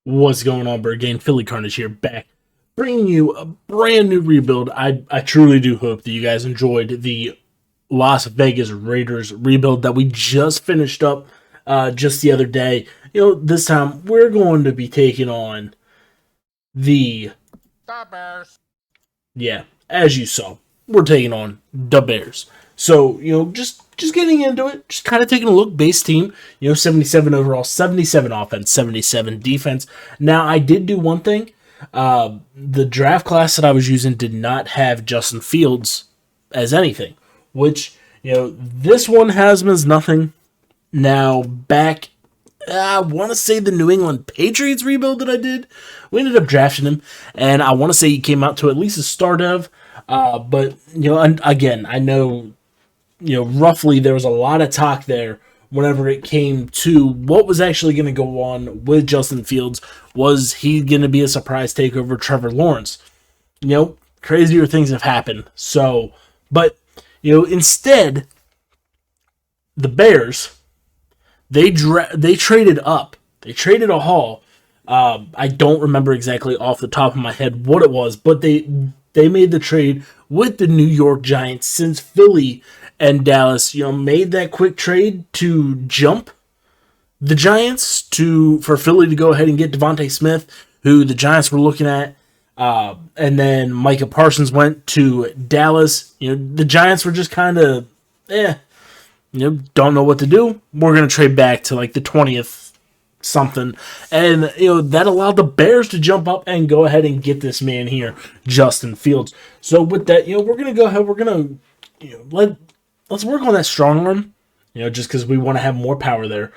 What's going on, Bird Gang? Philly Carnage here, back bringing you a brand new rebuild. I truly do hope that you guys enjoyed the Las Vegas Raiders rebuild that we just finished up just the other day. This time we're going to be taking on the Bears. Yeah, as you saw, we're taking on the Bears. So, just getting into it, just kind of taking a look. Base team, 77 overall, 77 offense, 77 defense. Now, I did do one thing. The draft class that I was using did not have Justin Fields as anything, which, this one has him as nothing. Now, back, I want to say the New England Patriots rebuild that I did, we ended up drafting him, and I want to say he came out to at least a start of. But, again, I know, roughly there was a lot of talk there whenever it came to what was actually going to go on with Justin Fields. Was he going to be a surprise takeover Trevor Lawrence? Crazier things have happened. So, but, instead, the Bears, they traded up. They traded a haul. I don't remember exactly off the top of my head what it was, but they made the trade with the New York Giants, since Philly and Dallas, made that quick trade to jump the Giants for Philly to go ahead and get Devonta Smith, who the Giants were looking at. And then Micah Parsons went to Dallas. The Giants were just kind of, don't know what to do. We're going to trade back to like the 20th something, and that allowed the Bears to jump up and go ahead and get this man here, Justin Fields. So with that, we're gonna go ahead. We're gonna let's work on that strong arm, just because we want to have more power there.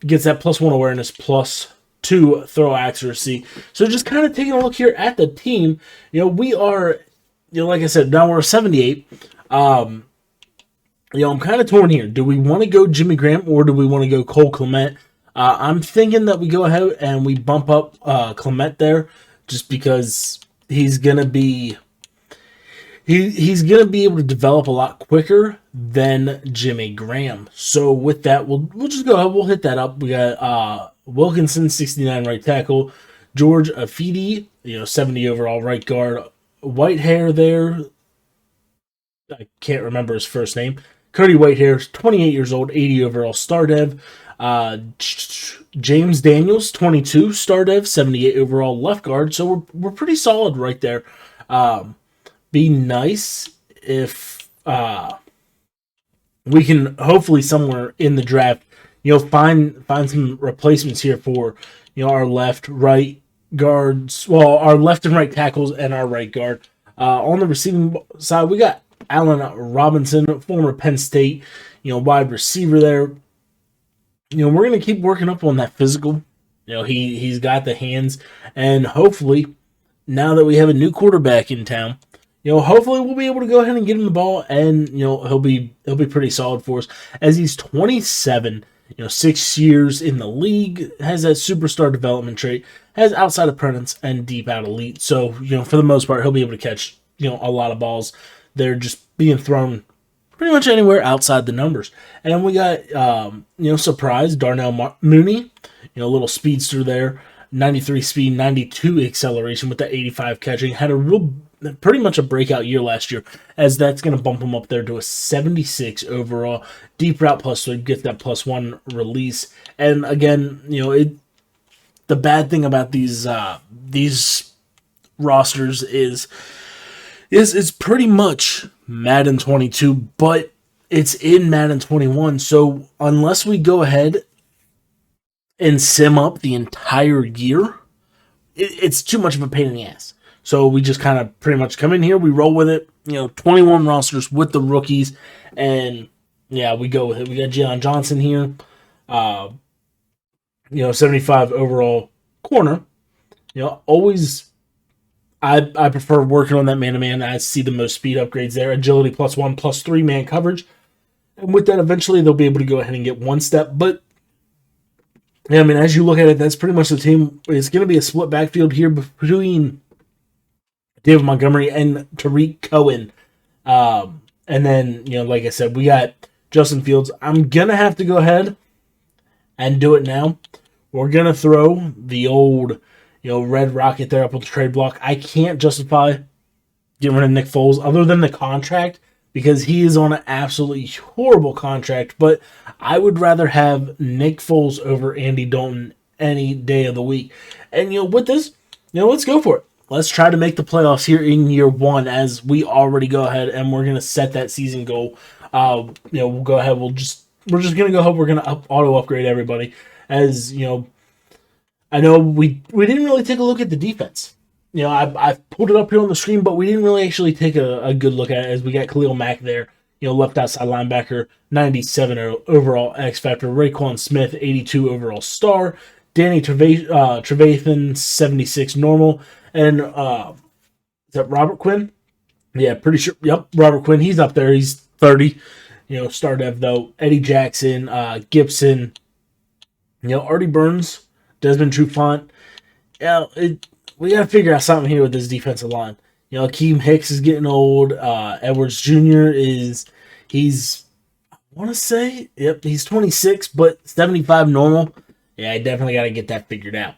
Gets that +1 awareness, +2 throw accuracy. So just kind of taking a look here at the team. We are, like I said, now we're 78. I'm kind of torn here. Do we want to go Jimmy Graham or do we want to go Cole Kmet? I'm thinking that we go ahead and we bump up Kmet there, just because he's gonna be able to develop a lot quicker than Jimmy Graham. So with that, we'll just go ahead. We'll hit that up. We got Wilkinson, 69 right tackle, George Afidi, 70 overall right guard, white hair there. I can't remember his first name. Cody Whitehair, 28 years old, 80 overall star dev. James Daniels, 22 star dev, 78 overall left guard. So we're pretty solid right there. Be nice if we can hopefully somewhere in the draft, find some replacements here for our left, right guards. Well, our left and right tackles and our right guard. On the receiving side, we got Allen Robinson, former Penn State, wide receiver there. We're going to keep working up on that physical. He's got the hands, and hopefully, now that we have a new quarterback in town, hopefully we'll be able to go ahead and get him the ball, and he'll be pretty solid for us, as he's 27. 6 years in the league, has that superstar development trait, has outside apprentice and deep out elite. So for the most part, he'll be able to catch a lot of balls. They're just being thrown pretty much anywhere outside the numbers. And we got, surprise, Darnell Mooney, little speedster there, 93 speed, 92 acceleration with that 85 catching. Had pretty much a breakout year last year, as that's going to bump him up there to a 76 overall. Deep route plus, so he gets that +1 release. And again, the bad thing about these rosters is it's pretty much Madden 22, but it's in Madden 21. So unless we go ahead and sim up the entire year, it's too much of a pain in the ass. So we just kind of pretty much come in here, we roll with it, 21 rosters with the rookies, and yeah, we go with it. We got Jalen Johnson here, 75 overall corner. Always, I prefer working on that man-to-man. I see the most speed upgrades there. Agility +1, +3 man coverage. And with that, eventually they'll be able to go ahead and get one step. But, as you look at it, that's pretty much the team. It's going to be a split backfield here between David Montgomery and Tariq Cohen. And then, like I said, we got Justin Fields. I'm going to have to go ahead and do it now. we're going to throw the old, red rocket there up with the trade block. I can't justify getting rid of Nick Foles other than the contract, because he is on an absolutely horrible contract. But I would rather have Nick Foles over Andy Dalton any day of the week. And, with this, let's go for it. Let's try to make the playoffs here in year one, as we already go ahead and we're going to set that season goal. We'll go ahead. We're just going to go ahead. We're going to auto upgrade everybody. As, I know we didn't really take a look at the defense. I've pulled it up here on the screen, but we didn't really actually take a good look at it, as we got Khalil Mack there, left outside linebacker, 97 overall X Factor, Raekwon Smith, 82 overall star, Danny Trevathan, 76 normal, and is that Robert Quinn? Yeah, pretty sure. Yep, Robert Quinn. He's up there. He's 30. Star dev though. Eddie Jackson, Gibson, Artie Burns, Desmond Trufant. We got to figure out something here with this defensive line. Akeem Hicks is getting old. Edwards Jr. he's he's 26, but 75 normal. Yeah, I definitely got to get that figured out.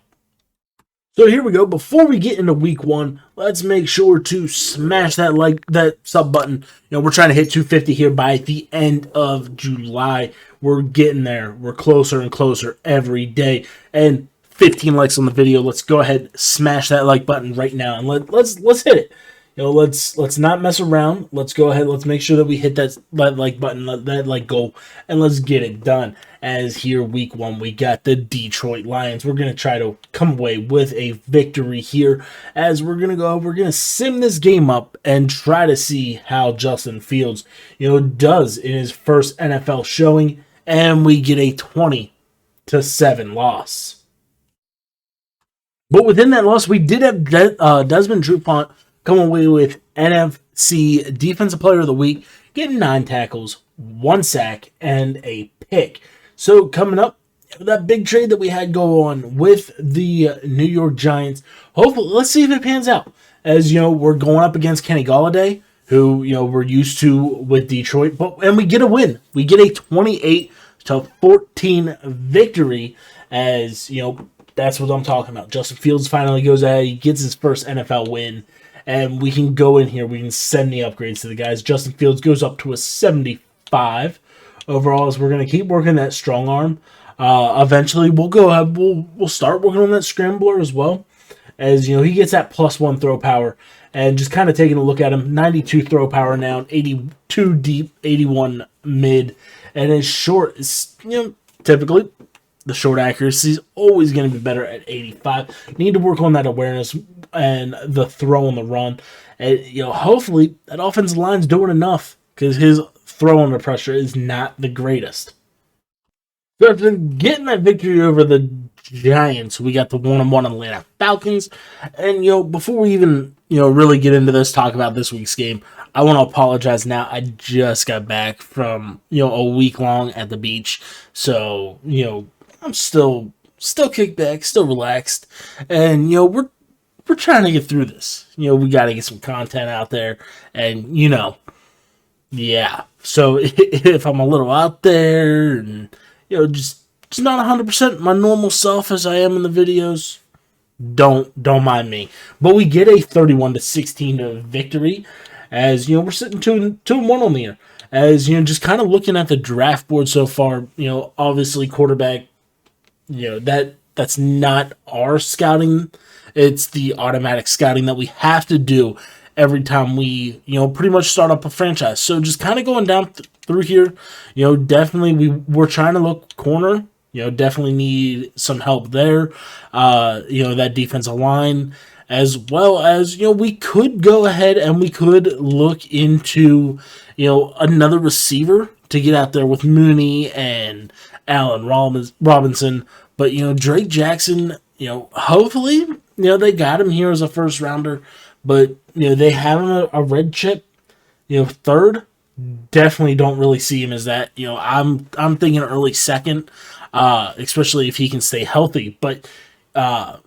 So here we go. Before we get into week one, let's make sure to smash that sub button. We're trying to hit 250 here by the end of July. We're getting there. We're closer and closer every day. And 15 likes on the video. Let's go ahead, smash that like button right now, and let's hit it. Let's not mess around. Let's go ahead. Let's make sure that we hit that like button, that like goal, and let's get it done. As here, week one, we got the Detroit Lions. We're gonna try to come away with a victory here. As we're gonna sim this game up and try to see how Justin Fields, does in his first NFL showing, and we get a 20-7 loss. But within that loss, we did have Desmond Trufant come away with NFC Defensive Player of the Week, getting 9 tackles, 1 sack, and a pick. So coming up, that big trade that we had go on with the New York Giants. Hopefully, let's see if it pans out. As we're going up against Kenny Golladay, who we're used to with Detroit, and we get a win. We get a 28-14 victory. As that's what I'm talking about. Justin Fields finally goes ahead. He gets his first NFL win. And we can go in here. We can send the upgrades to the guys. Justin Fields goes up to a 75 overall, as we're going to keep working that strong arm. Eventually, we'll go ahead. We'll start working on that scrambler as well. As, he gets that +1 throw power. And just kind of taking a look at him. 92 throw power now. 82 deep. 81 mid. And his short is, typically, the short accuracy is always going to be better at 85. Need to work on that awareness and the throw on the run. And, hopefully that offensive line's doing enough, because his throw under pressure is not the greatest. So after getting that victory over the Giants, we got the 1-1 Atlanta Falcons. And, before we even, really get into this, talk about this week's game, I want to apologize now. I just got back from, a week long at the beach. So, I'm still kicked back, still relaxed, and we're trying to get through this. We got to get some content out there, and yeah. So if I'm a little out there, and just not 100% my normal self as I am in the videos, don't mind me. But we get a 31-16 victory, as we're sitting 2-1 on the year. As just kind of looking at the draft board so far, obviously quarterback. That's not our scouting. It's the automatic scouting that we have to do every time we, pretty much start up a franchise. So just kind of going down through here, definitely we're trying to look corner. Definitely need some help there. That defensive line, as well as, we could go ahead and we could look into, another receiver to get out there with Mooney and Allen Robinson. But, Drake Jackson, hopefully, they got him here as a first rounder. But, they have him a red chip, third. Definitely don't really see him as that. I'm thinking early second, especially if he can stay healthy. But, a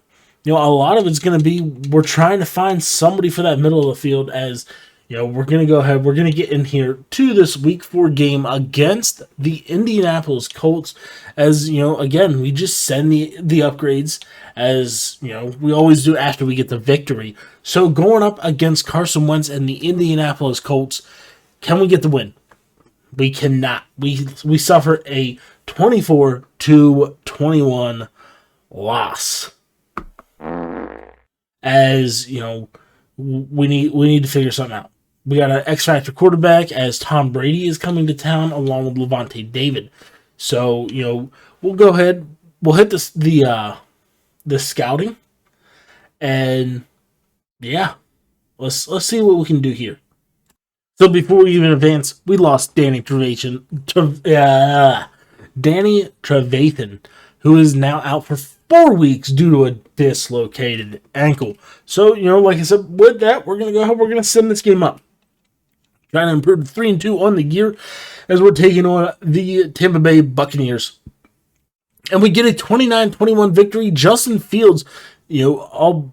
lot of it's going to be we're trying to find somebody for that middle of the field, as, we're going to go ahead. We're going to get in here to this Week 4 game against the Indianapolis Colts. As, again, we just send the upgrades as, we always do after we get the victory. So going up against Carson Wentz and the Indianapolis Colts, can we get the win? We cannot. We suffer a 24-21 loss. As, we need to figure something out. We got an X-Factor quarterback as Tom Brady is coming to town along with Devonta David. So, we'll go ahead. We'll hit the scouting. And, yeah. Let's see what we can do here. So, before we even advance, we lost Danny Trevathan, who is now out for 4 weeks due to a dislocated ankle. So, like I said, with that, we're going to go ahead. We're going to send this game up. Trying to improve 3-2 on the year as we're taking on the Tampa Bay Buccaneers. And we get a 29-21 victory. Justin Fields, all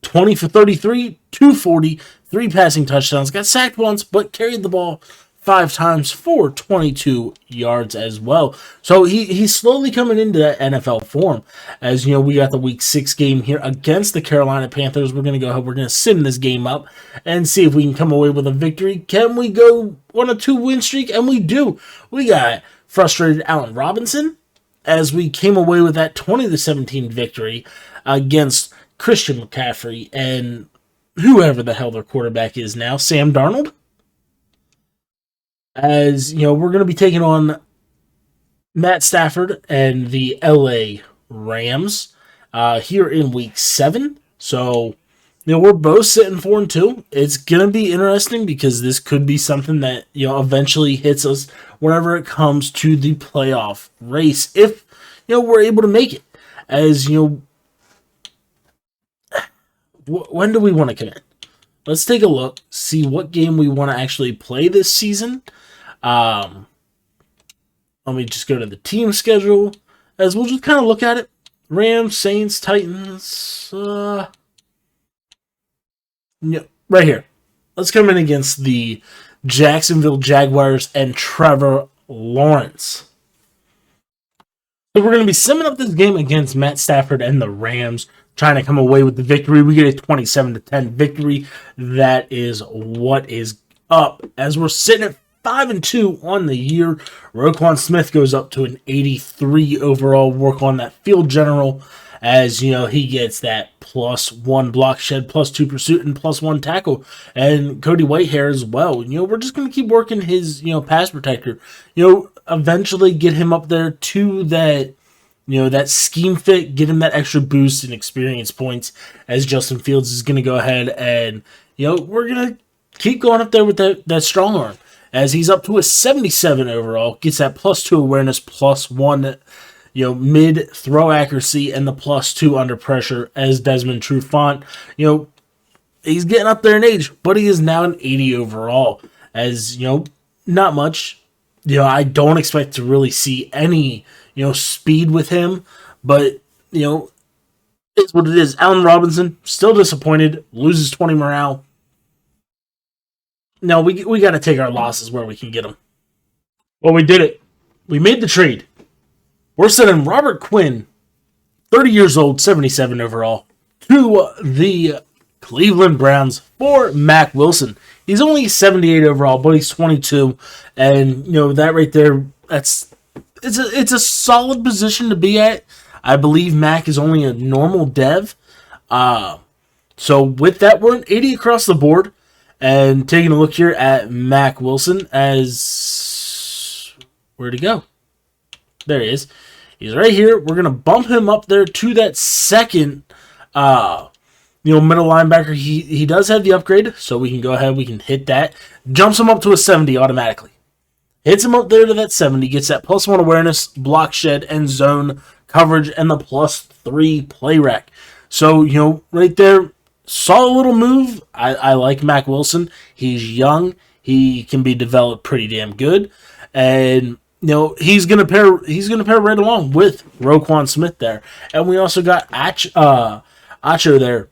20 for 33, 240, 3 passing touchdowns. Got sacked once, but carried the ball 5 times for 22 yards as well. So he's slowly coming into that NFL form. As we got the Week 6 game here against the Carolina Panthers. We're going to go ahead. We're going to sim this game up and see if we can come away with a victory. Can we go on a 2-win streak? And we do. We got frustrated Allen Robinson as we came away with that 20-17 victory against Christian McCaffrey and whoever the hell their quarterback is now, Sam Darnold. As, we're going to be taking on Matt Stafford and the LA Rams here in Week 7. So, we're both sitting 4-2. It's going to be interesting because this could be something that, eventually hits us whenever it comes to the playoff race. If, we're able to make it. As, when do we want to commit? Let's take a look, see what game we want to actually play this season. Let me just go to the team schedule, as we'll just kind of look at it. Rams, Saints, Titans, right here. Let's come in against the Jacksonville Jaguars and Trevor Lawrence. So we're going to be simming up this game against Matt Stafford and the Rams, trying to come away with the victory. We get a 27-10 victory. That is what is up. As we're sitting at 5-2 on the year, Roquan Smith goes up to an 83 overall. Work on that field general, as he gets that +1 block shed, +2 pursuit, and +1 tackle, and Cody Whitehair as well. We're just gonna keep working his pass protector. Eventually get him up there to that. That scheme fit, get him that extra boost and experience points, as Justin Fields is going to go ahead and, we're going to keep going up there with that strong arm, as he's up to a 77 overall, gets that +2 awareness, +1, mid throw accuracy, and the +2 under pressure, as Desmond Trufant. He's getting up there in age, but he is now an 80 overall, as, not much. I don't expect to really see any speed with him, but, it's what it is. Allen Robinson, still disappointed, loses 20 morale. No, we got to take our losses where we can get them. Well, we did it. We made the trade. We're sending Robert Quinn, 30 years old, 77 overall, to the Cleveland Browns for Mack Wilson. He's only 78 overall, but he's 22, and, that right there, it's a solid position to be at. I believe Mac is only a normal dev. So with that, we're an 80 across the board. And taking a look here at Mack Wilson, as where'd he go? There he is. He's right here. We're gonna bump him up there to that second middle linebacker. He does have the upgrade, so we can go ahead, we can hit that. Jumps him up to a 70 automatically. Hits him up there to that 70, gets that +1 awareness, block shed, and zone coverage, and the +3 play rec. So, right there, solid little move. I like Mack Wilson. He's young. He can be developed pretty damn good. And, he's gonna pair right along with Roquan Smith there. And we also got Acho there.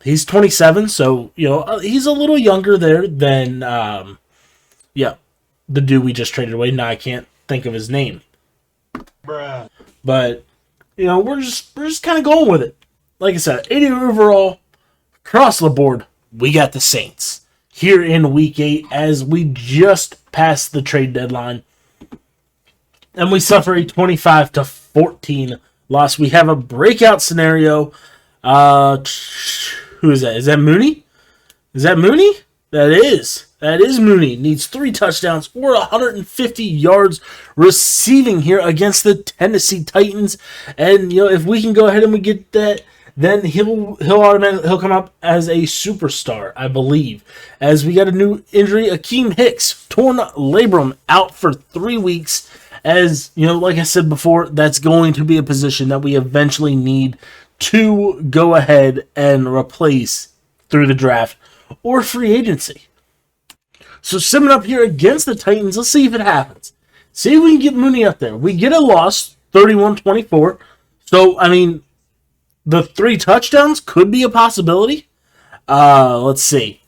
He's 27, so, he's a little younger there than, the dude we just traded away. Now I can't think of his name. Bruh. But, we're just kind of going with it. Like I said, 80 overall, across the board, we got the Saints here in Week 8 as we just passed the trade deadline. And we suffer a 25-14 loss. We have a breakout scenario. Who is that? Is that Mooney? That is Mooney. Needs 3 touchdowns or 150 yards receiving here against the Tennessee Titans. And if we can go ahead and we get that, then he'll come up as a superstar, I believe. As we got a new injury, Akeem Hicks, torn labrum, out for 3 weeks. As like I said before, that's going to be a position that we eventually need to go ahead and replace through the draft or free agency. So simming up here against the Titans, let's see if it happens. See if we can get Mooney up there. We get a loss, 31-24. So, the 3 touchdowns could be a possibility. Let's see.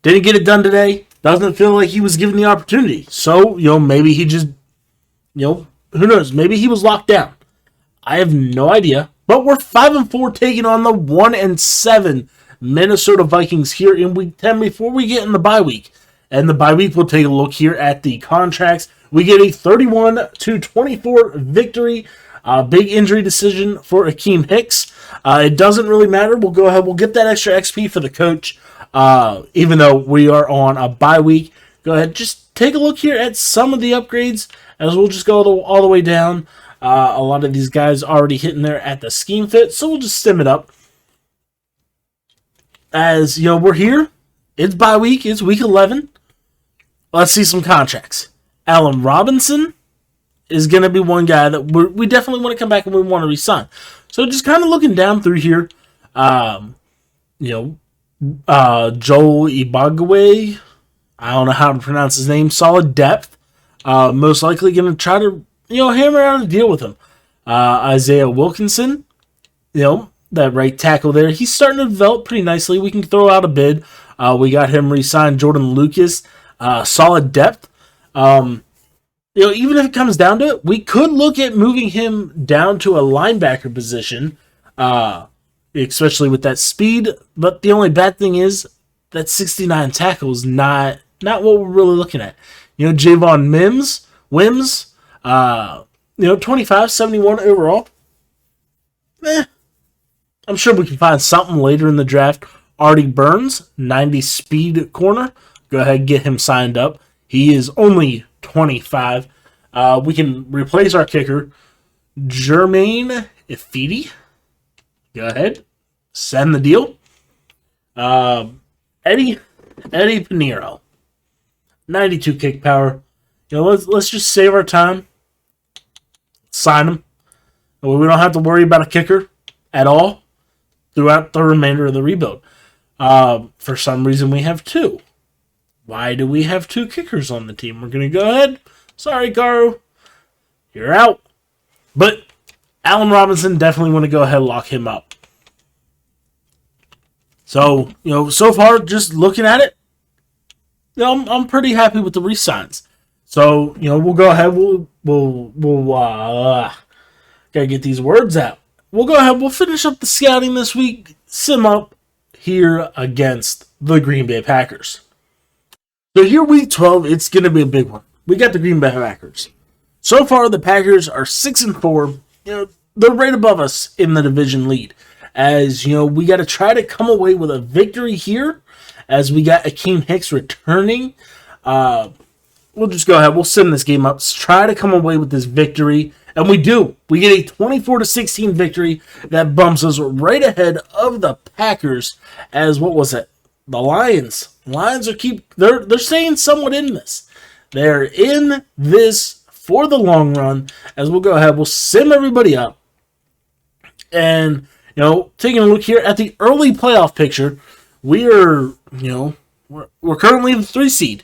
Didn't get it done today. Doesn't feel like he was given the opportunity. So, maybe he just, who knows? Maybe he was locked down. I have no idea. But we're 5-4 taking on the 1-7 Minnesota Vikings here in Week 10 before we get in the bye week. And the bye week, we'll take a look here at the contracts. We get a 31-24 victory. Big injury decision for Akeem Hicks. It doesn't really matter. We'll go ahead. We'll get that extra XP for the coach. Even though we are on a bye week. Go ahead. Just take a look here at some of the upgrades. As we'll just go all the way down. A lot of these guys already hitting there at the scheme fit. So we'll just stem it up. As, we're here. It's bye week. It's week 11. Let's see some contracts. Allen Robinson is going to be one guy that we definitely want to come back and we want to re-sign. So just kind of looking down through here. Joel Ibagwe. I don't know how to pronounce his name. Solid depth. Most likely going to try to, hammer out a deal with him. Isaiah Wilkinson. That right tackle there. He's starting to develop pretty nicely. We can throw out a bid. We got him re-signed. Jordan Lucas. Solid depth. Even if it comes down to it, we could look at moving him down to a linebacker position, especially with that speed. But the only bad thing is that 69 tackles not what we're really looking at. Javon Wims, 25, 71 overall. I'm sure we can find something later in the draft. Artie Burns, 90 speed corner. Go ahead and get him signed up. He is only 25. We can replace our kicker, Jermaine Ifedi. Go ahead. Send the deal. Eddie Pinheiro. 92 kick power. Let's just save our time. Sign him. We don't have to worry about a kicker at all throughout the remainder of the rebuild. For some reason, we have 2. Why do we have 2 kickers on the team? We're going to go ahead. Sorry, Garu. You're out. But Allen Robinson, definitely want to go ahead and lock him up. So, so far, just looking at it, I'm pretty happy with the re-signs. So, we'll go ahead. We'll gotta get these words out. We'll go ahead. We'll finish up the scouting this week. Sim up here against the Green Bay Packers. So here, week 12, it's going to be a big one. We got the Green Bay Packers. So far, the Packers are 6-4. They're right above us in the division lead. As, we got to try to come away with a victory here. As we got Akeem Hicks returning. We'll just go ahead. We'll send this game up. Let's try to come away with this victory. And we do. We get a 24-16 victory that bumps us right ahead of the Packers. As, what was it? The Lions. Lions they're staying somewhat in this. They're in this for the long run. As we'll go ahead, we'll sim everybody up. And, taking a look here at the early playoff picture, we are, we're currently the 3 seed.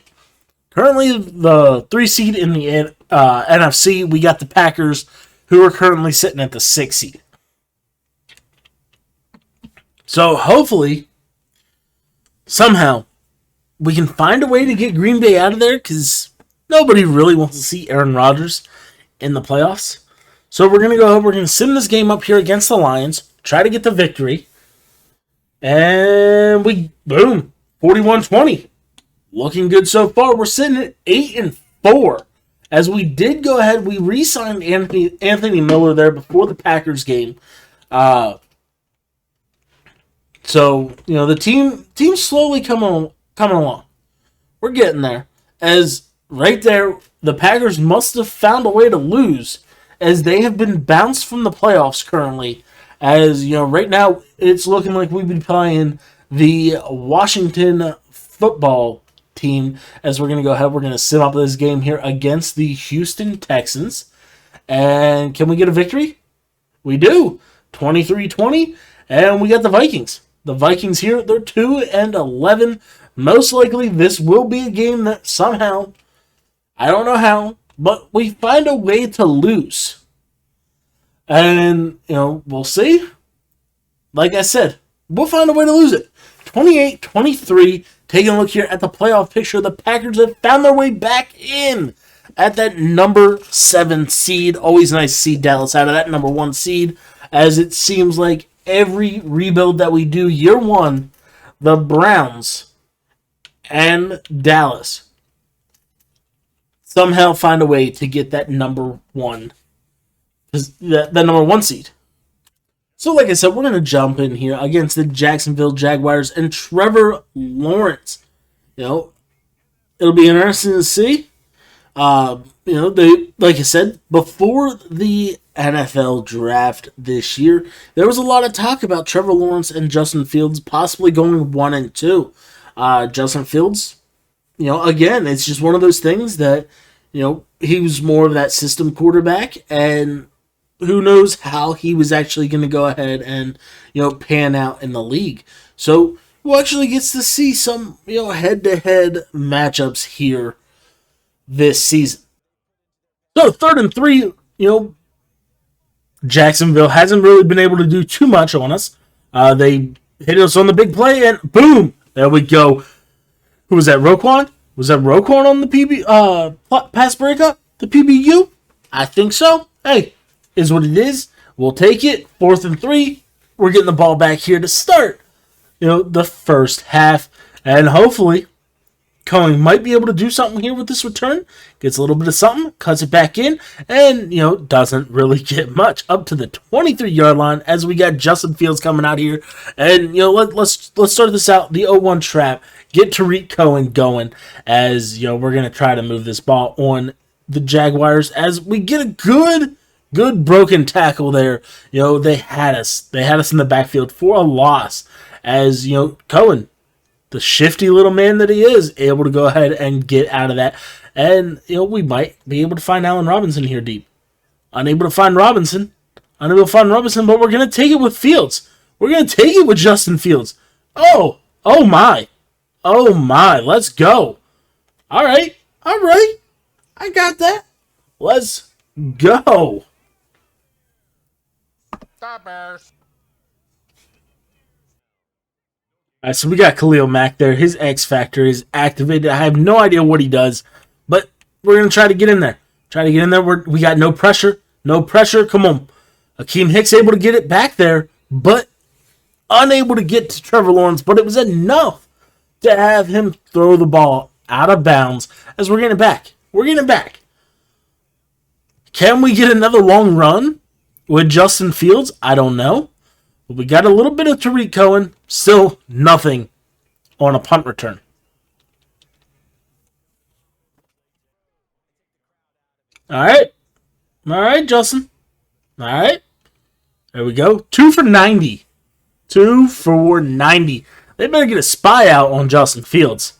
Currently the 3 seed in the NFC. We got the Packers, who are currently sitting at the 6 seed. So hopefully, somehow we can find a way to get Green Bay out of there, because nobody really wants to see Aaron Rodgers in the playoffs. So we're going to go ahead, we're going to sim this game up here against the Lions, try to get the victory, and boom, 41-20. Looking good so far. We're sitting at 8-4. As we did go ahead, we re-signed Anthony Miller there before the Packers game. So, the team's slowly coming along. We're getting there. As right there, the Packers must have found a way to lose, as they have been bounced from the playoffs currently. As, right now, it's looking like we've been playing the Washington football team, as we're going to go ahead. We're going to sim up this game here against the Houston Texans. And can we get a victory? We do. 23-20. And we got the Vikings. The Vikings here, they're 2-11. Most likely, this will be a game that somehow, I don't know how, but we find a way to lose. And, we'll see. Like I said, we'll find a way to lose it. 28-23. Taking a look here at the playoff picture, the Packers have found their way back in at that number 7 seed. Always nice to see Dallas out of that number 1 seed, as it seems like every rebuild that we do year one, the Browns and Dallas somehow find a way to get that number 1, that number 1 seed. So, like I said, we're going to jump in here against the Jacksonville Jaguars and Trevor Lawrence. It'll be interesting to see. They, like I said, before the NFL draft this year, there was a lot of talk about Trevor Lawrence and Justin Fields possibly going 1-2. Justin Fields, again, it's just one of those things that, he was more of that system quarterback, and who knows how he was actually going to go ahead and, pan out in the league. So we'll actually get to see some, head-to-head matchups here this season. So 3rd and 3, Jacksonville hasn't really been able to do too much on us. They hit us on the big play, and boom, there we go. Who was that, Roquan? Was that Roquan on the pass breakup? The PBU? I think so. Hey, is what it is. We'll take it. 4th and 3. We're getting the ball back here to start, the first half. And hopefully, Cohen might be able to do something here with this return. Gets a little bit of something, cuts it back in, and, doesn't really get much. Up to the 23-yard line, as we got Justin Fields coming out here. And, let's start this out. The 0-1 trap. Get Tariq Cohen going, as, we're going to try to move this ball on the Jaguars, as we get a good broken tackle there. They had us in the backfield for a loss, as, Cohen, the shifty little man that he is, able to go ahead and get out of that. And, we might be able to find Allen Robinson here deep. Unable to find Robinson, but we're going to take it with Fields. We're going to take it with Justin Fields. Oh my, let's go. All right, I got that. Let's go. Stop, Bears. All right, so we got Khalil Mack there. His X Factor is activated. I have no idea what he does, but we're going to try to get in there. We got no pressure. Come on. Akeem Hicks able to get it back there, but unable to get to Trevor Lawrence. But it was enough to have him throw the ball out of bounds, as we're getting it back. Can we get another long run with Justin Fields? I don't know. But we got a little bit of Tariq Cohen. Still nothing on a punt return. All right, Justin. All right. There we go. 2 for 90. They better get a spy out on Justin Fields.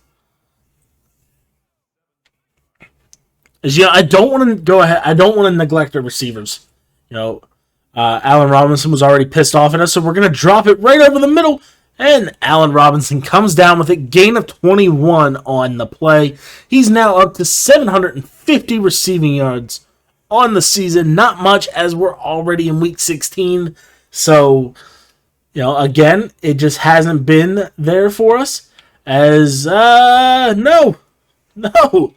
As I don't want to go ahead. I don't want to neglect our receivers. Allen Robinson was already pissed off at us, so we're going to drop it right over the middle. And Allen Robinson comes down with it. Gain of 21 on the play. He's now up to 750 receiving yards on the season. Not much, as we're already in week 16. So, again, it just hasn't been there for us. As, no. No.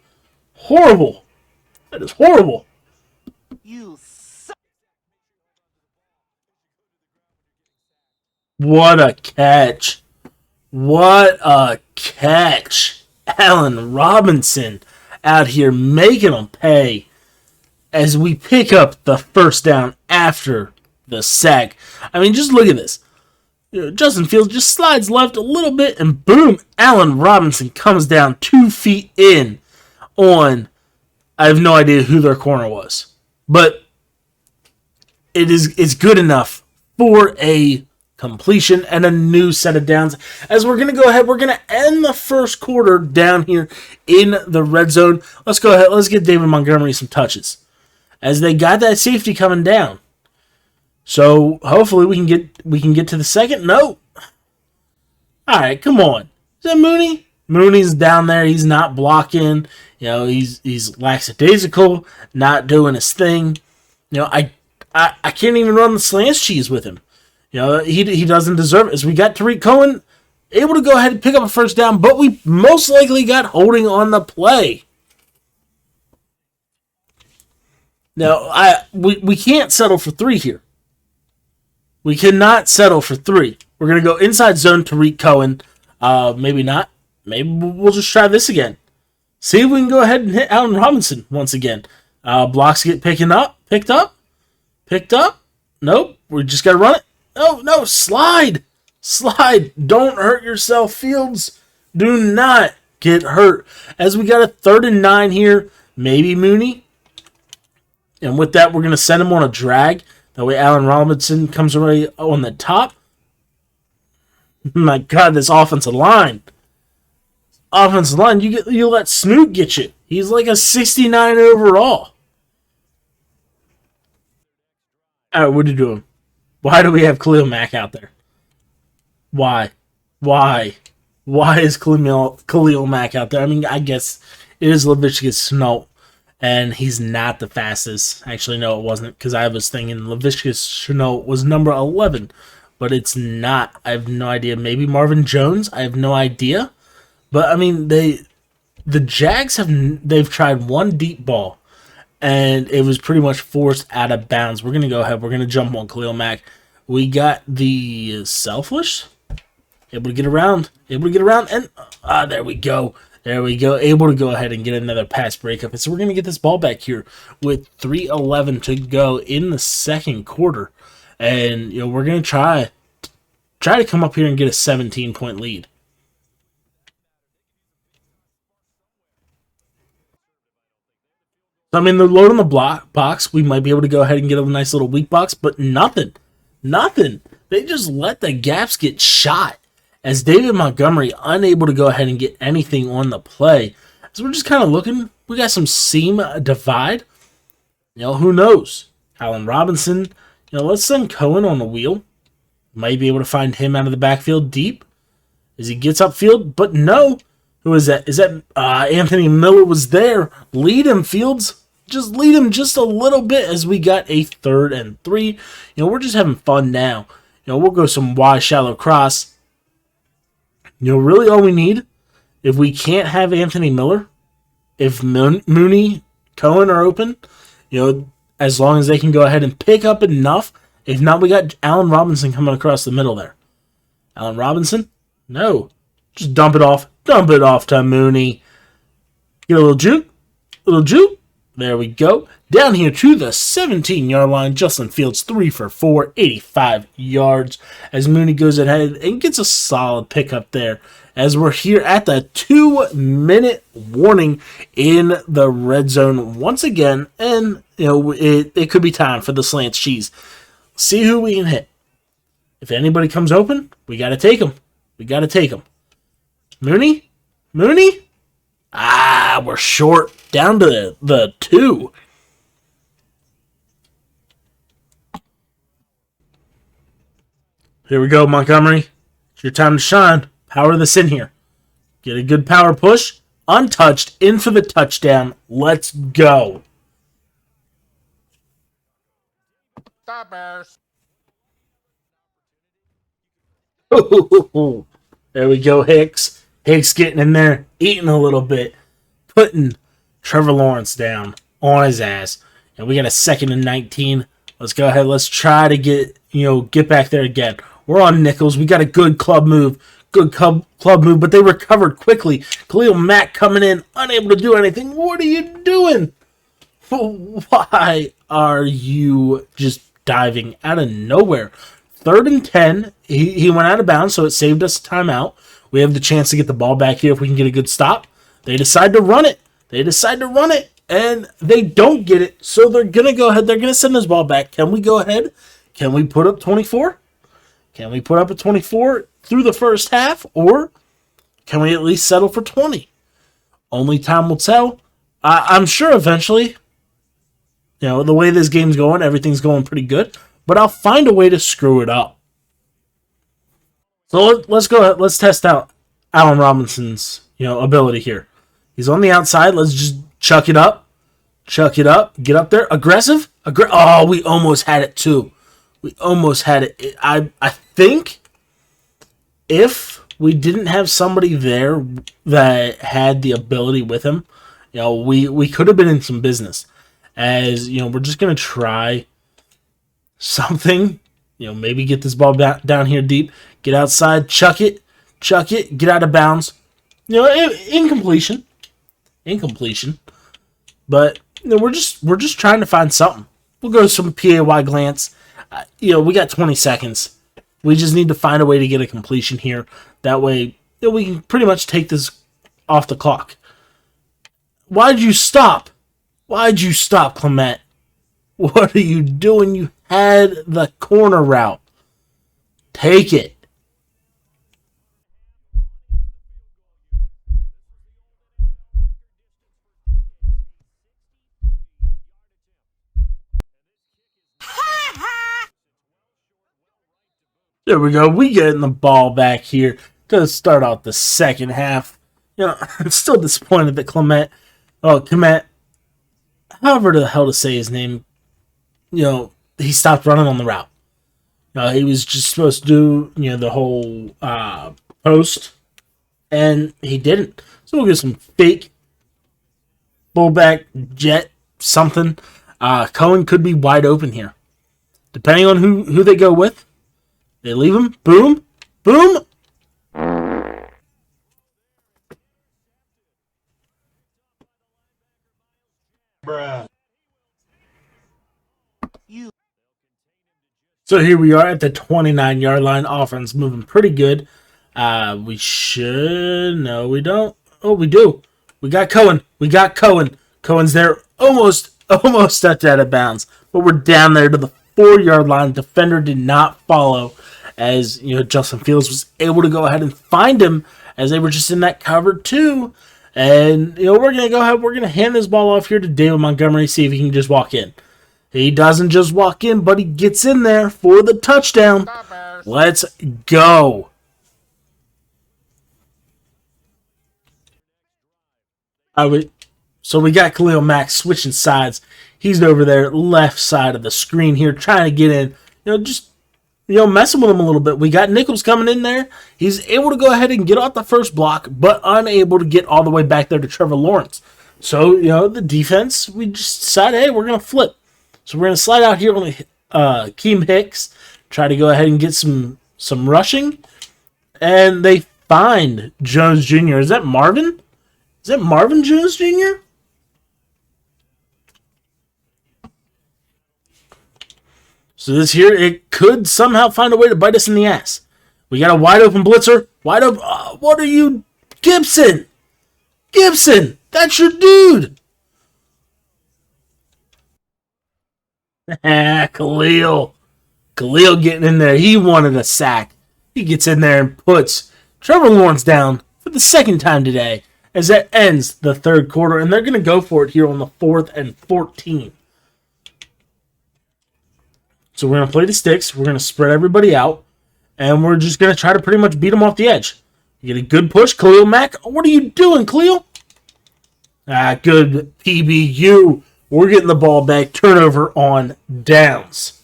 Horrible. That is horrible. You suck. What a catch. What a catch. Allen Robinson out here making them pay as we pick up the first down after the sack. I mean, just look at this. Justin Fields just slides left a little bit, and boom, Allen Robinson comes down 2 feet in on, I have no idea who their corner was. But it's good enough for a completion and a new set of downs. As we're going to go ahead, we're going to end the first quarter down here in the red zone. Let's go ahead. Let's get David Montgomery some touches, as they got that safety coming down. So hopefully we can get to the second. No. All right, come on. Is that Mooney? Mooney's down there. He's not blocking. He's lackadaisical, not doing his thing. I can't even run the slants cheese with him. He doesn't deserve it. As we got Tariq Cohen able to go ahead and pick up a first down, but we most likely got holding on the play. Now, we can't settle for 3 here. We cannot settle for 3. We're going to go inside zone Tariq Cohen. Maybe not. Maybe we'll just try this again. See if we can go ahead and hit Allen Robinson once again. Blocks get picked up. Nope. We just got to run it. No. Slide. Don't hurt yourself, Fields. Do not get hurt. As we got a 3rd and 9 here. Maybe Mooney. And with that, we're going to send him on a drag. That way Allen Robinson comes away on the top. My God, this offensive line. You let Snoop get you. He's like a 69 overall. All right, what are you doing? Why do we have Khalil Mack out there? Why? Why is Khalil Mack out there? I mean, I guess it is Laviska Shenault, and he's not the fastest. Actually, no, it wasn't, because I was thinking Laviska Shenault was number 11, but it's not. I have no idea. Maybe Marvin Jones? I have no idea. But, I mean, the Jags they've tried one deep ball, and it was pretty much forced out of bounds. We're going to go ahead. We're going to jump on Khalil Mack. We got the Selfish. Able to get around. And there we go. Able to go ahead and get another pass breakup. So we're going to get this ball back here with 3:11 to go in the second quarter. And, we're going to try to come up here and get a 17-point lead. I mean, they're loading the box. We might be able to go ahead and get a nice little weak box, but nothing. They just let the gaps get shot, as David Montgomery unable to go ahead and get anything on the play. So we're just kind of looking. We got some seam divide. Who knows? Allen Robinson. Let's send Cohen on the wheel. Might be able to find him out of the backfield deep as he gets upfield, but no. Who is that? Is that Anthony Miller was there? Lead him, Fields. Just lead him just a little bit, as we got a 3rd and 3. We're just having fun now. We'll go some wide shallow cross. Really all we need, if we can't have Anthony Miller, if Mooney, Cohen are open, as long as they can go ahead and pick up enough. If not, we got Allen Robinson coming across the middle there. Allen Robinson? No. Just dump it off to Mooney. Get a little juke. There we go. Down here to the 17-yard line. Justin Fields 3 for 4, 85 yards. As Mooney goes ahead and gets a solid pickup there. As we're here at the 2-minute warning in the red zone once again. And, it could be time for the slant cheese. See who we can hit. If anybody comes open, we got to take them. Mooney? We're short. Down to the 2. Here we go, Montgomery. It's your time to shine. Power this in here. Get a good power push. Untouched. In for the touchdown. Let's go. The Bears. There we go, Hicks. Hicks getting in there, eating a little bit, putting Trevor Lawrence down on his ass. And we got a 2nd and 19. Let's go ahead. Let's try to get back there again. We're on nickels. We got a good club move. Good club move, but they recovered quickly. Khalil Mack coming in, unable to do anything. What are you doing? Why are you just diving out of nowhere? 3rd and 10. He went out of bounds, so it saved us a timeout. We have the chance to get the ball back here if we can get a good stop. They decide to run it. And they don't get it, so they're going to go ahead. They're going to send this ball back. Can we go ahead? Can we put up 24? Can we put up a 24 through the first half, or can we at least settle for 20? Only time will tell. I'm sure eventually, the way this game's going, everything's going pretty good, but I'll find a way to screw it up. So let's go ahead. Let's test out Allen Robinson's, ability here. He's on the outside. Let's just chuck it up. Get up there. Aggressive. Oh, we almost had it too. I think if we didn't have somebody there that had the ability with him, we could have been in some business. As we're just gonna try something. Maybe get this ball down here deep. Get outside. Chuck it. Get out of bounds. Incompletion. But we're just trying to find something. We'll go some PAY glance. We got 20 seconds. We just need to find a way to get a completion here. That way, we can pretty much take this off the clock. Why'd you stop, Clement? What are you doing? You had the corner route. Take it. There we go. We getting the ball back here to start out the second half. I'm still disappointed that Clement, however the hell to say his name, he stopped running on the route. He was just supposed to do, the whole post, and he didn't. So we'll get some fake fullback jet something. Cohen could be wide open here, depending on who they go with. They leave him. Boom. Bruh. So here we are at the 29-yard line. Offense moving pretty good. We should... No, we don't. Oh, we do. We got Cohen. Cohen's there. Almost stepped out of bounds. But we're down there to the 4-yard line. Defender did not follow, as Justin Fields was able to go ahead and find him as they were just in that cover too. And we're gonna go ahead. We're gonna hand this ball off here to David Montgomery. See if he can just walk in. He doesn't just walk in, but he gets in there for the touchdown. Let's go. So we got Khalil Mack switching sides. He's over there, left side of the screen here, trying to get in. Messing with him a little bit. We got Nichols coming in there. He's able to go ahead and get off the first block, but unable to get all the way back there to Trevor Lawrence. So, the defense, we just decided, hey, we're going to flip. So we're going to slide out here on Keem Hicks, try to go ahead and get some rushing. And they find Jones Jr. Is that Marvin? Is that Marvin Jones Jr.? So this here, it could somehow find a way to bite us in the ass. We got a wide open blitzer. Wide open. What are you? Gibson, that's your dude. Khalil getting in there. He wanted a sack. He gets in there and puts Trevor Lawrence down for the second time today as that ends the third quarter. And they're going to go for it here on the 4th and 14. So we're going to play the sticks. We're going to spread everybody out. And we're just going to try to pretty much beat them off the edge. You get a good push. Khalil Mack. What are you doing, Khalil? Good PBU. We're getting the ball back. Turnover on downs.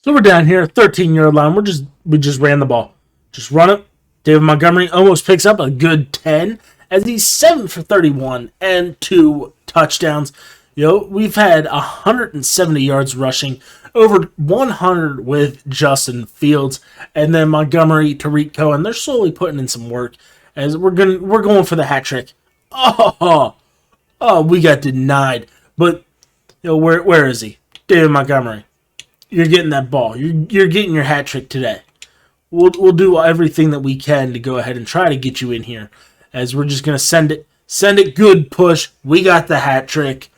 So we're down here, 13-yard line. We just ran the ball. Just run it. David Montgomery almost picks up a good 10 as he's 7 for 31 and 2 touchdowns. We've had 170 yards rushing, over 100 with Justin Fields, and then Montgomery, Tariq Cohen. They're slowly putting in some work as we're going for the hat trick. Oh, we got denied. But where is he? David Montgomery. You're getting that ball. You're getting your hat trick today. We'll do everything that we can to go ahead and try to get you in here, as we're just gonna send it good push. We got the hat trick.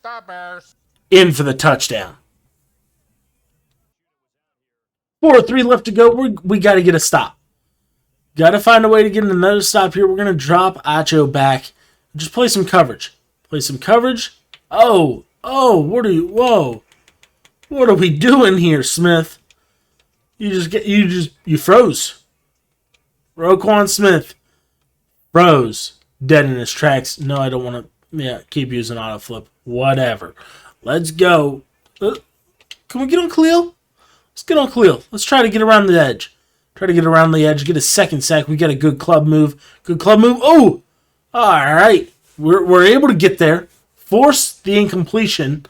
The Bears. In for the touchdown. 4:03 left to go. We got to get a stop. Got to find a way to get another stop here. We're gonna drop Acho back. Just play some coverage. Play some coverage. Oh, whoa. What are we doing here, Smith? You froze. Roquan Smith froze. Dead in his tracks. No, I don't want to keep using auto flip. Whatever. Let's go. Can we get on Khalil? Let's get on Khalil. Let's try to get around the edge. Get a second sack. We got a good club move. Oh! Alright. We're able to get there. Force the incompletion.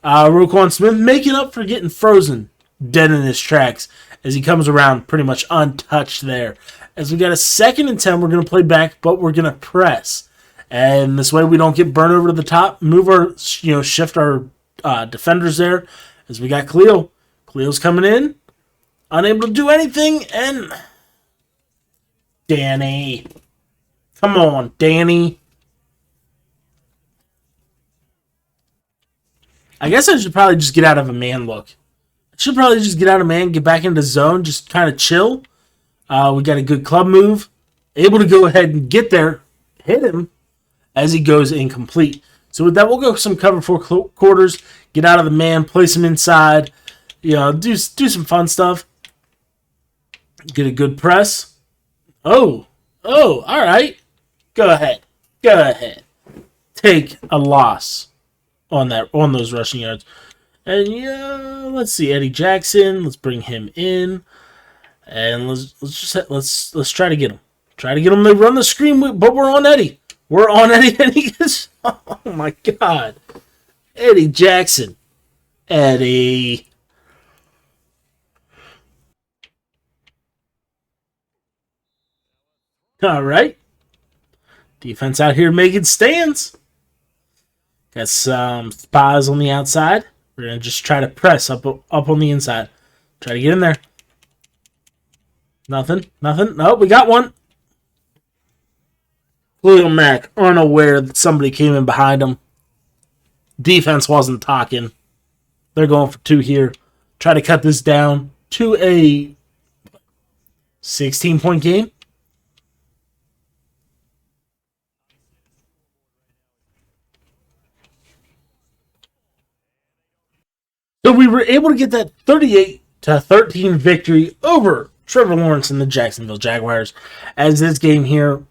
Roquan Smith making up for getting frozen. Dead in his tracks as he comes around pretty much untouched there. As we got a 2nd and 10, we're going to play back, but we're going to press. And this way we don't get burned over to the top. Shift our defenders there. As we got Khalil. Khalil's coming in. Unable to do anything. And Danny. Come on, Danny. I guess I should probably just get out of a man look. Get back into zone, just kind of chill. We got a good club move. Able to go ahead and get there. Hit him as he goes incomplete. So with that, we'll go some cover 4 quarters. Get out of the man, place him inside. Do some fun stuff. Get a good press. Oh, all right. Go ahead. Take a loss on those rushing yards. And let's see, Eddie Jackson. Let's bring him in, and let's try to get him. They run the screen, but we're on Eddie. And he gets, oh my God, Eddie Jackson, Eddie. All right, defense out here making stands. Got some spies on the outside. We're going to just try to press up on the inside. Try to get in there. Nothing. Nope, we got one. Khalil Mack, unaware that somebody came in behind him. Defense wasn't talking. They're going for 2 here. Try to cut this down to a 16-point game. So we were able to get that 38-13 victory over Trevor Lawrence and the Jacksonville Jaguars. As this game here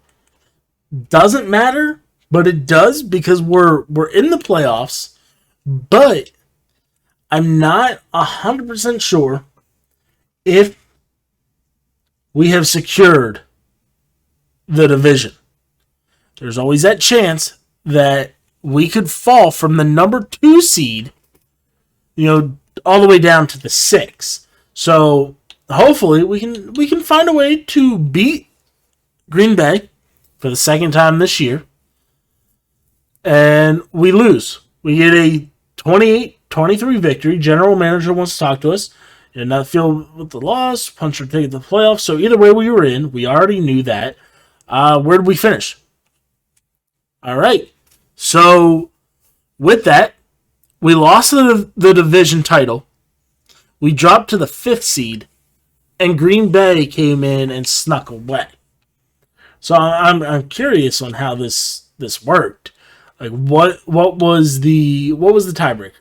doesn't matter, but it does because we're in the playoffs. But I'm not 100% sure if we have secured the division. There's always that chance that we could fall from the number 2 seed, all the way down to the 6. So hopefully we can find a way to beat Green Bay for the 2nd time this year. And we lose. We get a 28-23 victory. General manager wants to talk to us. Did not feel with the loss. Punch our ticket to the playoffs. So either way we were in. We already knew that. Where did we finish? All right. So with that, we lost the division title. We dropped to the 5th seed, and Green Bay came in and snuck away. So I'm curious on how this worked. Like what was the tiebreaker?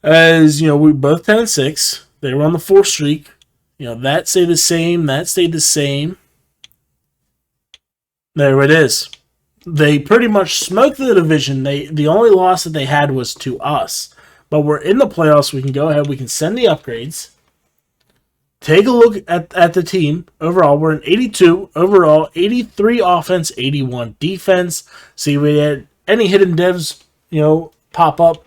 As we both 10-6. They were on the 4th streak. That stayed the same. That stayed the same. There it is. They pretty much smoked the division. The only loss that they had was to us. But we're in the playoffs. We can go ahead. We can send the upgrades take a look at the team overall. We're an 82 overall, 83 offense, 81 defense. See, we had any hidden devs, pop up.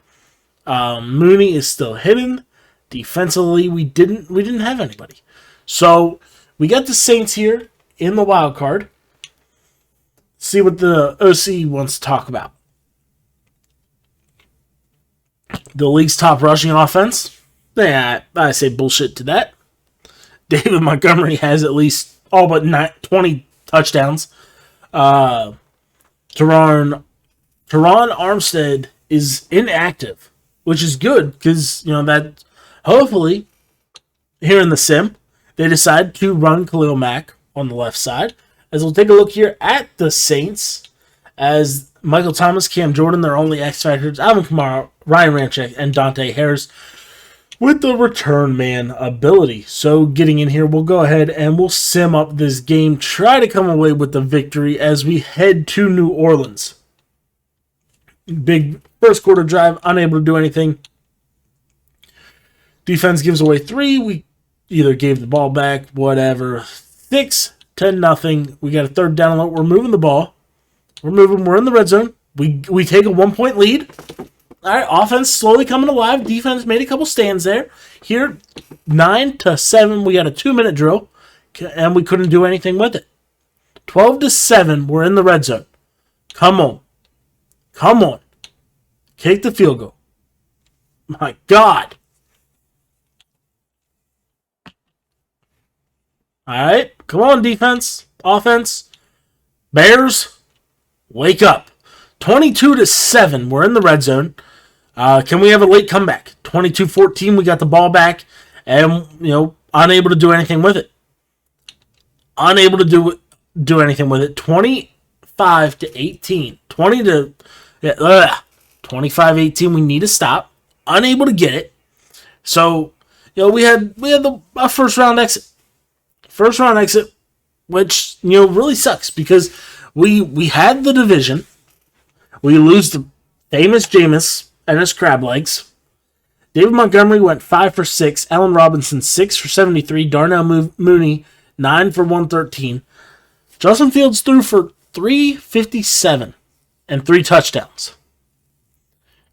Mooney is still hidden. Defensively, we didn't have anybody. So we got the Saints here in the wild card. See what the OC wants to talk about. The league's top rushing offense. Yeah, I say bullshit to that. David Montgomery has at least all but 20 touchdowns. Teron Armstead is inactive, which is good because, that hopefully here in the sim, they decide to run Khalil Mack on the left side. As we'll take a look here at the Saints, as Michael Thomas, Cam Jordan, their only X Factors, Alvin Kamara, Ryan Ramczyk, and Dante Harris with the return man ability. So getting in here, we'll go ahead and we'll sim up this game, try to come away with the victory as we head to New Orleans. Big first quarter drive, unable to do anything. Defense gives away 3. We either gave the ball back, whatever. 6, 10-0. We got a third down alert. We're moving the ball. We're in the red zone. We take a 1-point lead. All right, offense slowly coming alive. Defense made a couple stands there. Here, 9-7. We got a 2-minute drill, and we couldn't do anything with it. 12-7. We're in the red zone. Come on. Kick the field goal. My God. All right, come on, defense, offense. Bears, wake up. 22-7. We're in the red zone. Can we have a late comeback? 22-14. We got the ball back, and unable to do anything with it. 25-18. 25-18. We need to stop. Unable to get it. So we had our first round exit. Which really sucks because we had the division. We lose the famous Jameis and his crab legs. David Montgomery went 5 for 6. Allen Robinson 6 for 73. Darnell Mooney 9 for 113. Justin Fields threw for 357 and 3 touchdowns.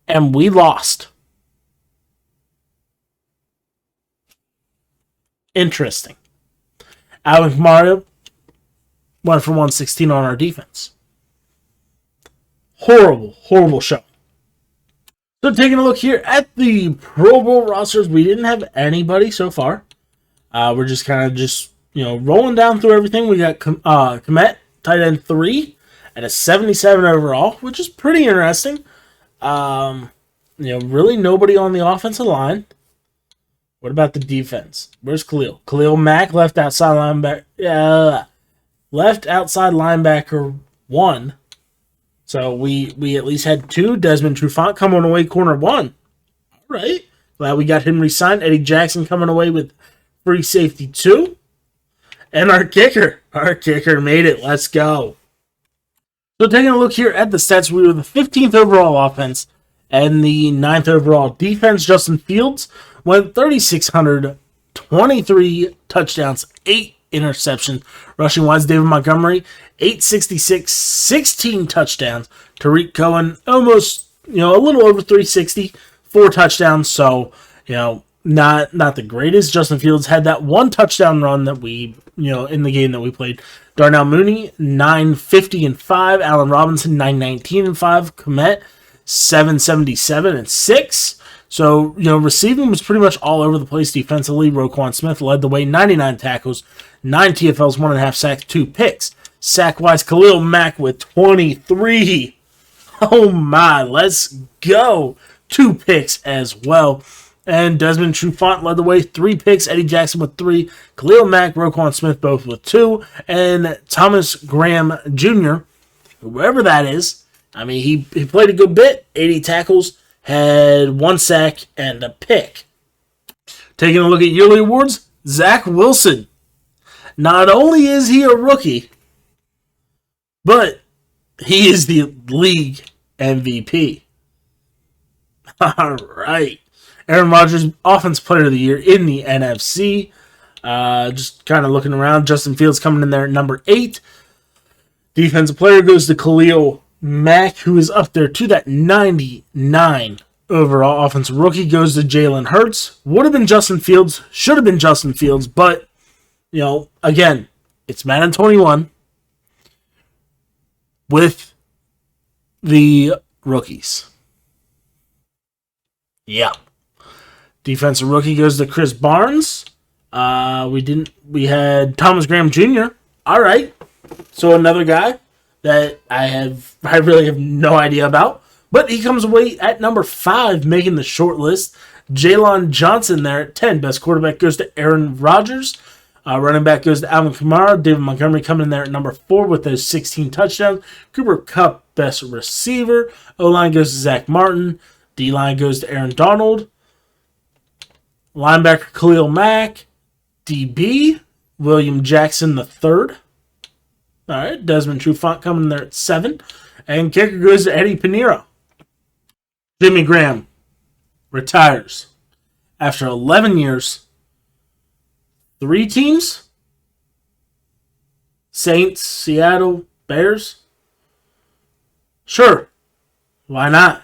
And we lost. Interesting. Alvin Kamara went for 116 on our defense. Horrible show. So taking a look here at the Pro Bowl rosters, we didn't have anybody so far. We're just kind of rolling down through everything. We got Komet, tight end 3, and a 77 overall, which is pretty interesting. Really nobody on the offensive line. What about the defense? Where's Khalil? Khalil Mack, left outside linebacker. Left outside linebacker 1. So we at least had 2. Desmond Trufant coming away corner 1. All right. Glad we got him re-signed. Eddie Jackson coming away with free safety 2. And our kicker made it. Let's go. So taking a look here at the stats, we were the 15th overall offense and the 9th overall defense. Justin Fields went 3,600, 23 touchdowns, 8 interceptions. Rushing wise, David Montgomery, 866, 16 touchdowns. Tariq Cohen, almost, a little over 360, 4 touchdowns. So, not the greatest. Justin Fields had that 1 touchdown run that we, in the game that we played. Darnell Mooney, 950 and 5. Allen Robinson, 919 and 5. Komet, 777 and 6. So, receiving was pretty much all over the place defensively. Roquan Smith led the way, 99 tackles, 9 TFLs, 1.5 sacks, 2 picks. Sack-wise, Khalil Mack with 23. Oh my, let's go. 2 picks as well. And Desmond Trufant led the way, 3 picks. Eddie Jackson with 3. Khalil Mack, Roquan Smith both with 2. And Thomas Graham Jr., whoever that is, he played a good bit, 80 tackles, had 1 sack and a pick. Taking a look at yearly awards, Zach Wilson. Not only is he a rookie, but he is the league MVP. All right. Aaron Rodgers, Offensive Player of the Year in the NFC. Just kind of looking around. Justin Fields coming in there at number 8. Defensive player goes to Khalil Mack, who is up there to that 99 overall. Offensive rookie goes to Jalen Hurts. Would have been Justin Fields. Should have been Justin Fields. But, again, it's Madden 21 with the rookies. Yeah. Defensive rookie goes to Chris Barnes. We had Thomas Graham Jr. All right. So another guy that I really have no idea about. But he comes away at number 5, making the short list. Jalen Johnson there at 10. Best quarterback goes to Aaron Rodgers. Running back goes to Alvin Kamara. David Montgomery coming in there at number 4 with those 16 touchdowns. Cooper Kupp, best receiver. O-line goes to Zach Martin. D-line goes to Aaron Donald. Linebacker Khalil Mack. DB, William Jackson III. All right, Desmond Trufant coming in there at 7. And kicker goes to Eddie Pinheiro. Jimmy Graham retires after 11 years. 3 teams? Saints, Seattle, Bears? Sure. Why not?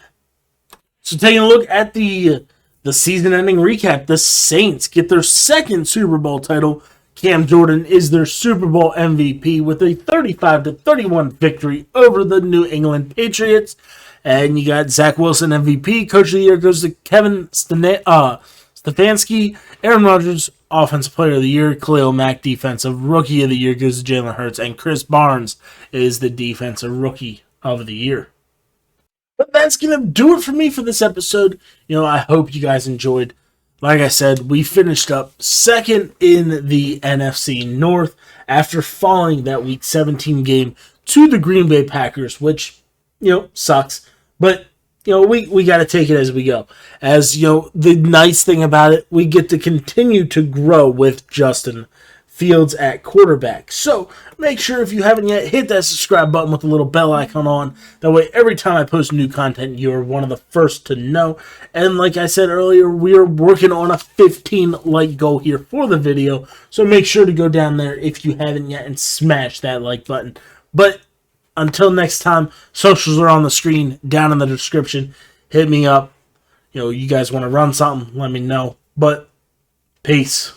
So taking a look at the season-ending recap, the Saints get their 2nd Super Bowl title. Cam Jordan is their Super Bowl MVP with a 35-31 victory over the New England Patriots. And you got Zach Wilson MVP. Coach of the Year goes to Kevin Stefanski. Aaron Rodgers, Offensive Player of the Year. Khalil Mack, Defensive Rookie of the Year, goes to Jalen Hurts. And Chris Barnes is the Defensive Rookie of the Year. But that's going to do it for me for this episode. I hope you guys enjoyed. Like I said, we finished up 2nd in the NFC North after falling that Week 17 game to the Green Bay Packers, which, sucks. But, we got to take it as we go. As, the nice thing about it, we get to continue to grow with Justin Fields at quarterback. So make sure if you haven't yet, hit that subscribe button with the little bell icon on. That way every time I post new content, you're one of the first to know. And like I said earlier, we are working on a 15 like goal here for the video. So make sure to go down there if you haven't yet and smash that like button. But until next time, socials are on the screen down in the description. Hit me up. You guys want to run something, let me know. But peace.